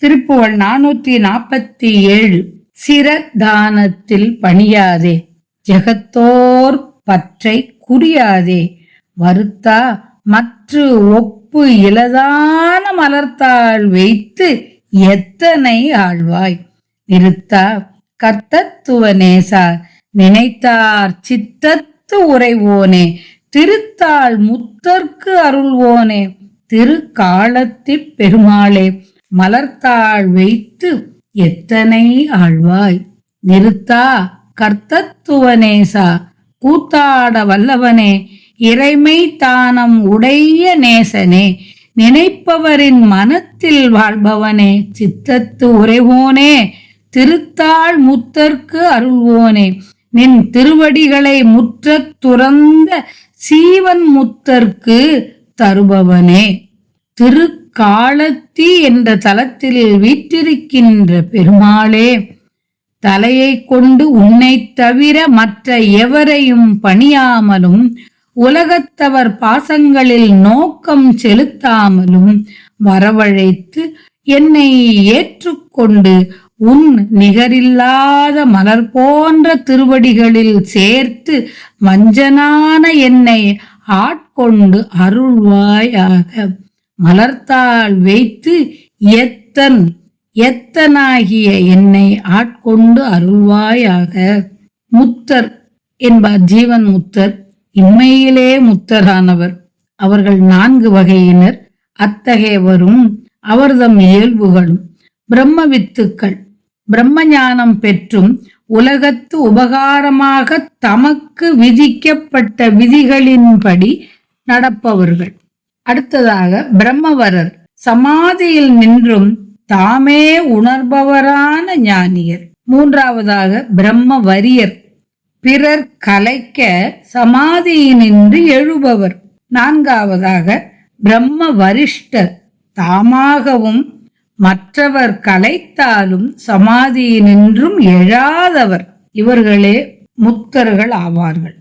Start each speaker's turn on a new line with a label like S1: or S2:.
S1: திருப்புகழ் 447. சிரதானத்தில் பணியாதே, ஜெகத்தோர் பற்றை குறியாதே, வருத்தா மற்று ஒப்பு இலதான மலர்த்தாள் வைத்து எத்தனை ஆழ்வாய். நிறுத்தா கர்த்தத்துவ நேசா, நினைத்தார் சித்தத்து உறைவோனே, திருத்தாள் முத்தர்க்கு அருள்வோனே, திருக்காலத்திப் பெருமாளே, மலர்த்தாள் வைத்து எத்தனை ஆழ்வாய். நிறுத்தா கர்த்தத்துவனேசா, கூத்தாட வல்லவனே, இறைமை தானம் உடைய நேசனே, நினைப்பவரின் மனத்தில் வாழ்பவனே, சித்தத்து உறைவோனே, திருத்தாள் முத்தர்க்கு அருள்வோனே, நின் திருவடிகளை முற்றத் துறந்த சீவன் முத்தர்க்கு தருபவனே. திருக்காலத்தி என்ற தலத்தில் வீற்றிருக்கின்ற பெருமாளே, தலையை கொண்டு உன்னை தவிர மற்ற எவரையும் பணியாமலும் உலகத்தவர் பாசங்களில் நோக்கம் செலுத்தாமலும் வரவழைத்து என்னை ஏற்றுக்கொண்டு உன் நிகரில்லாத மலர் போன்ற திருவடிகளில் சேர்த்து வஞ்சனான என்னை ஆட்கொண்டு அருள்வாயாக. மலர்த்தாள் வைத்து எத்தனாகிய என்னை ஆட்கொண்டு அருள்வாயாக. முத்தர் என்பார் ஜீவன் முத்தர், இம்மையிலே முத்தரானவர். அவர்கள் 4 வகையினர். அத்தகையவரும் அவர்தம் இயல்புகளும் பிரம்ம வித்துக்கள், பிரம்ம ஞானம் பெற்றும் உலகத்து உபகாரமாக தமக்கு விதிக்கப்பட்ட விதிகளின்படி நடப்பவர்கள். அடுத்ததாக பிரம்மவரர், சமாதியில் நின்றும் தாமே உணர்பவரான ஞானியர். மூன்றாவதாக பிரம்மவரியர், பிறர் கலைக்க சமாதியினின்று எழுபவர். நான்காவதாக பிரம்ம வரிஷ்டர், தாமாகவும் மற்றவர் கலைத்தாலும் சமாதியினின்றும் எழாதவர். இவர்களே முத்தர்கள் ஆவார்கள்.